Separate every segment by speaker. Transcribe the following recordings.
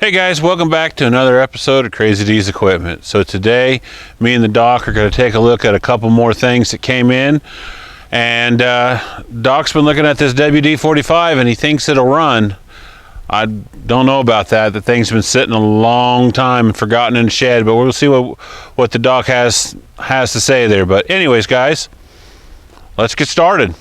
Speaker 1: Hey guys, welcome back to another episode of Crazy D's Equipment. So today, me and the Doc are going to take a look at a couple more things that came in. And Doc's been looking at this wd-45 and he thinks it'll run. I don't know about that. The thing's been sitting a long time and forgotten in the shed, but we'll see what the Doc has to say there. But anyways, guys, let's get started.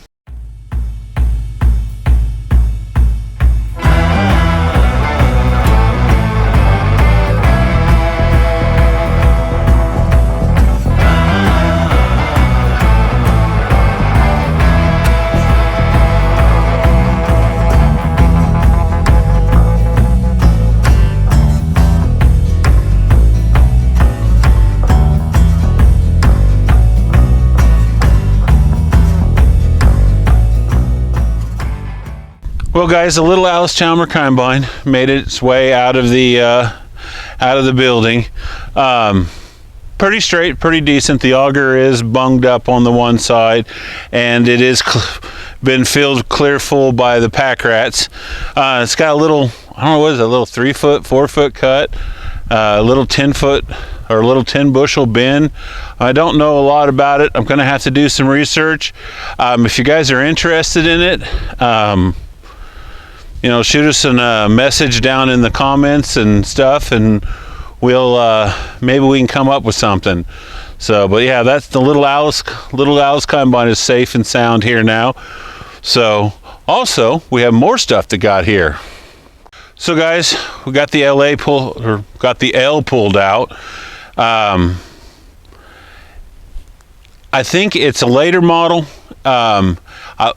Speaker 1: Well, guys, the little Alice Chalmer combine made its way out of the building. Pretty straight, pretty decent. The auger is bunged up on the one side, and it is been filled clear full by the pack rats. It's got a little, I don't know what is it, a little 3 foot, 4 foot cut, a little 10 foot or a little 10 bushel bin. I don't know a lot about it. I'm going to have to do some research. If you guys are interested in it, you know, shoot us a message down in the comments and stuff, and we'll maybe we can come up with something. So, but yeah, that's the little Alice combine is safe and sound here now. So, also we have more stuff that got here. So, guys, we got the L pulled out. I think it's a later model.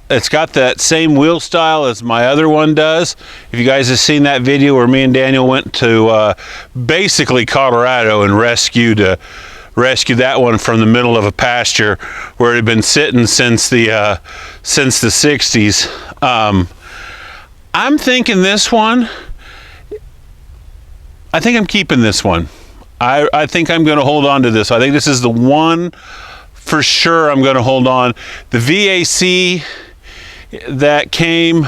Speaker 1: It's got that same wheel style as my other one does. If you guys have seen that video where me and Daniel went to basically Colorado and rescued that one from the middle of a pasture where it had been sitting since the 60s. I'm thinking this one, I think I'm keeping this one. I think I'm going to hold on to this. I think this is the one for sure I'm going to hold on. The VAC that came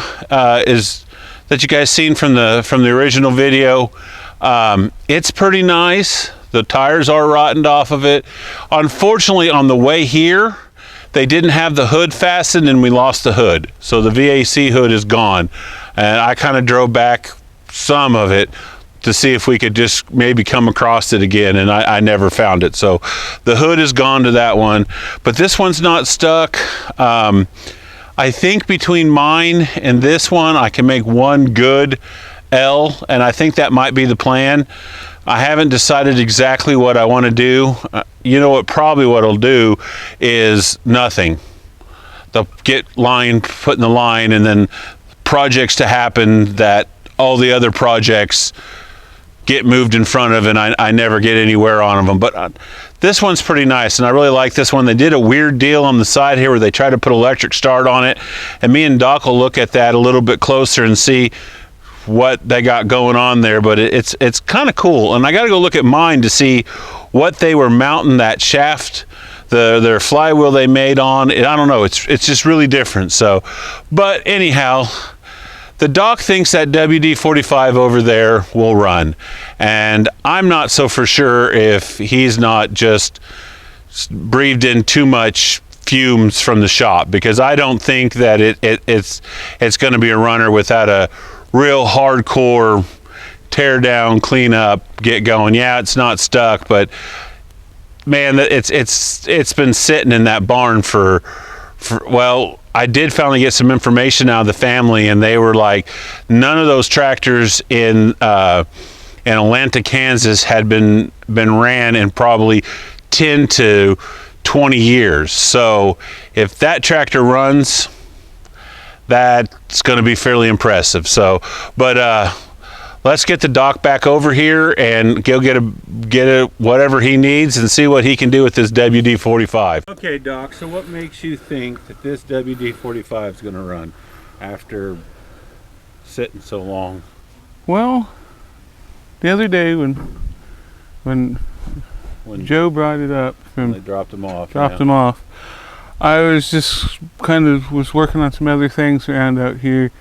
Speaker 1: is that you guys seen from the original video. It's pretty nice. The tires are rotted off of it. Unfortunately, on the way here, they didn't have the hood fastened and we lost the hood. So the VAC hood is gone. And I kind of drove back some of it to see if we could just maybe come across it again, and I never found it. So the hood is gone to that one, but this one's not stuck. I think between mine and this one, I can make one good L, and I think that might be the plan. I haven't decided exactly what I want to do. You know what, probably what I'll do is nothing. They'll get put in the line, and then projects to happen that all the other projects get moved in front of, and I never get anywhere on them. But this one's pretty nice, and I really like this one. They did a weird deal on the side here where they tried to put electric start on it, and me and Doc will look at that a little bit closer and see what they got going on there. But it's kind of cool, and I got to go look at mine to see what they were mounting that shaft, their flywheel they made on. I don't know. It's just really different. So, but anyhow, the Doc thinks that wd-45 over there will run, and I'm not so for sure if he's not just breathed in too much fumes from the shop, because I don't think that it's going to be a runner without a real hardcore tear down, clean up, get going. Yeah, it's not stuck, but man, it's been sitting in that barn for well, I did finally get some information out of the family, and they were like, none of those tractors in Atlanta, Kansas had been ran in probably 10 to 20 years. So if that tractor runs, that's going to be fairly impressive. So, but let's get the Doc back over here and go get whatever he needs and see what he can do with this wd-45. Okay, Doc, so what makes you think that this wd-45 is going to run after sitting so long?
Speaker 2: Well, the other day when Joe brought it up,
Speaker 1: they dropped him off.
Speaker 2: I was just was working on some other things around out here,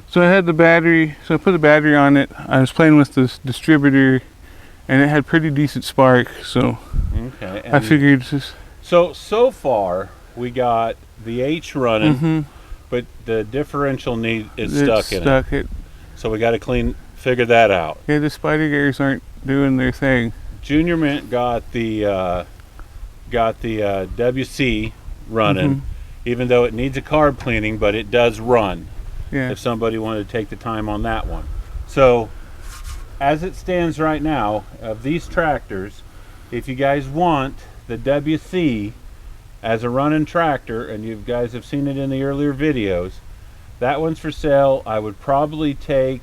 Speaker 2: So I had the battery, so I put the battery on it. I was playing with this distributor and it had pretty decent spark, so
Speaker 1: Okay.
Speaker 2: I figured just...
Speaker 1: So far we got the H running, but the differential is stuck in it. So we got to figure that out.
Speaker 2: Yeah, the spider gears aren't doing their thing.
Speaker 1: Junior Mint got the WC running, even though it needs a carb cleaning, but it does run.
Speaker 2: Yeah.
Speaker 1: If somebody wanted to take the time on that one. So as it stands right now, of these tractors, if you guys want the WC as a running tractor, and you guys have seen it in the earlier videos, that one's for sale. I would probably take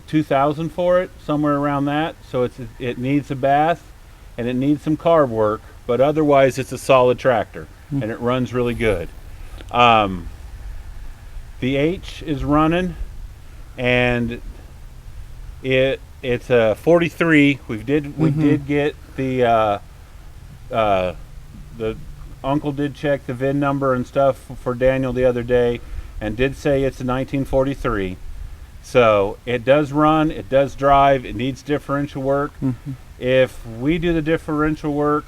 Speaker 1: $2,000 for it, somewhere around that. So it needs a bath and it needs some carb work, but otherwise it's a solid tractor and it runs really good. The H is running, and it's a 43. We did get the uncle did check the VIN number and stuff for Daniel the other day, and did say it's a 1943. So it does run, it does drive, it needs differential work. If we do the differential work,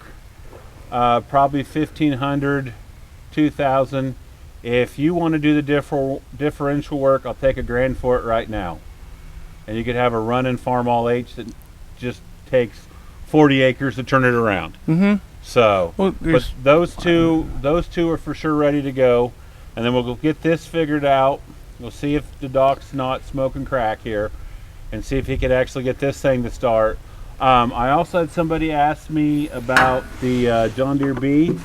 Speaker 1: probably $1,500, $2,000. If you want to do the differential work, I'll take $1,000 for it right now. And you could have a running Farm All H that just takes 40 acres to turn it around. So,
Speaker 2: well,
Speaker 1: but those two are for sure ready to go. And then we'll go get this figured out. We'll see if the doc's not smoking crack here, and see if he could actually get this thing to start. I also had somebody ask me about the John Deere B.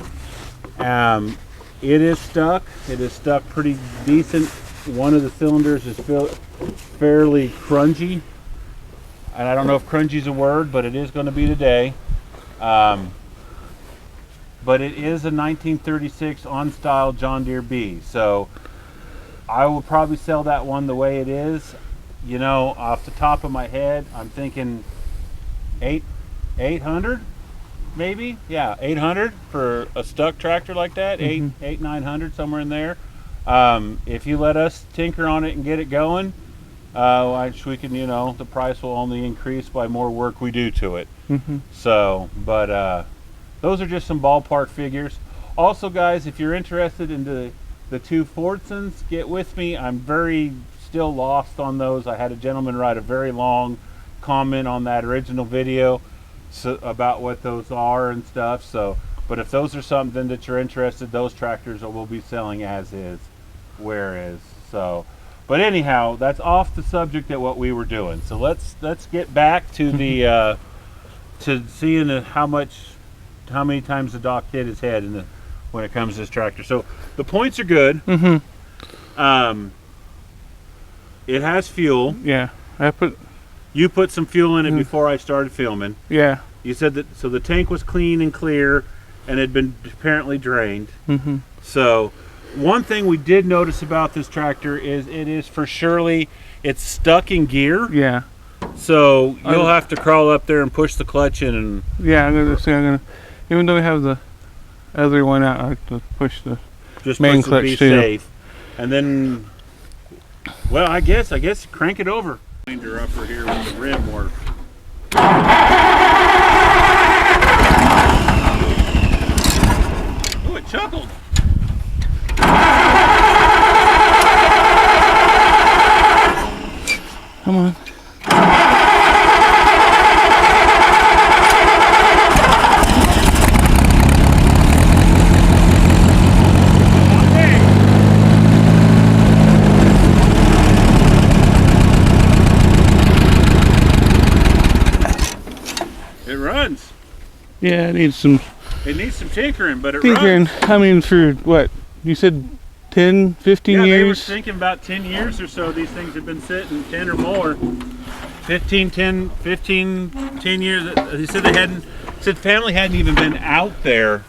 Speaker 1: It is stuck. It is stuck pretty decent. One of the cylinders is fairly crunchy, and I don't know if crunchy is a word, but it is going to be today. But it is a 1936 on-style John Deere B, so I will probably sell that one the way it is. You know, off the top of my head, I'm thinking 800. Maybe, yeah, 800 for a stuck tractor like that. 900, somewhere in there. If you let us tinker on it and get it going, we can, you know, the price will only increase by more work we do to it. So, but those are just some ballpark figures. Also, guys, if you're interested in the two Fordsons, get with me. I'm still lost on those. I had a gentleman write a very long comment on that original video about what those are and stuff. So, but if those are something that you're interested, those tractors will be selling as is, where is. So, but anyhow, that's off the subject at what we were doing. So let's get back to the to seeing how many times the doc hit his head when it comes to this tractor. So the points are good. It has fuel.
Speaker 2: Yeah,
Speaker 1: You put some fuel in it before I started filming.
Speaker 2: Yeah.
Speaker 1: You said that, so the tank was clean and clear and had been apparently drained. So one thing we did notice about this tractor is it is it's stuck in gear.
Speaker 2: Yeah.
Speaker 1: So you'll have to crawl up there and push the clutch in. And
Speaker 2: yeah, I'm gonna, even though we have the other one out, I have to push the main clutch
Speaker 1: be
Speaker 2: too.
Speaker 1: Safe. And then, well, I guess crank it over. Her upper here with the rim work. Oh, it chuckled.
Speaker 2: Come on.
Speaker 1: It runs.
Speaker 2: Yeah, it needs some
Speaker 1: tinkering, but it
Speaker 2: tinkering.
Speaker 1: runs.
Speaker 2: I mean, for what? You said 10, 15
Speaker 1: years?
Speaker 2: years?
Speaker 1: They were thinking about 10 years or so. These things have been sitting 10 or more. 10 years. They said family hadn't even been out there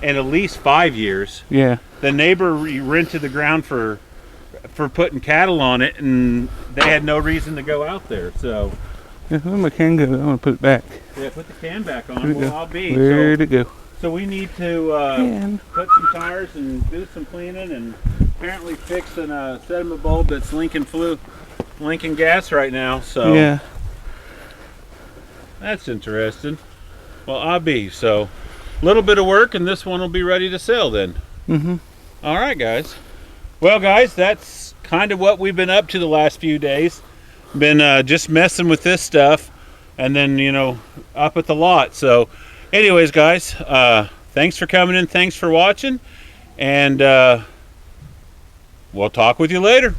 Speaker 1: in at least 5 years.
Speaker 2: Yeah.
Speaker 1: The neighbor rented the ground for putting cattle on it, and they had no reason to go out there. So.
Speaker 2: Yeah, where my can go? I want to put it back.
Speaker 1: Yeah, put the can back on. Well, I'll be.
Speaker 2: Where'd it go?
Speaker 1: So we need to put some tires and do some cleaning and apparently fixing a sediment bulb that's leaking gas right now. So
Speaker 2: Yeah.
Speaker 1: that's interesting. Well, I'll be so a little bit of work, and this one will be ready to sell then.
Speaker 2: Mm-hmm.
Speaker 1: All right, guys. Well, guys, that's kind of what we've been up to the last few days. Been just messing with this stuff, and then up at the lot. So, anyways, guys, thanks for coming in. Thanks for watching, and we'll talk with you later.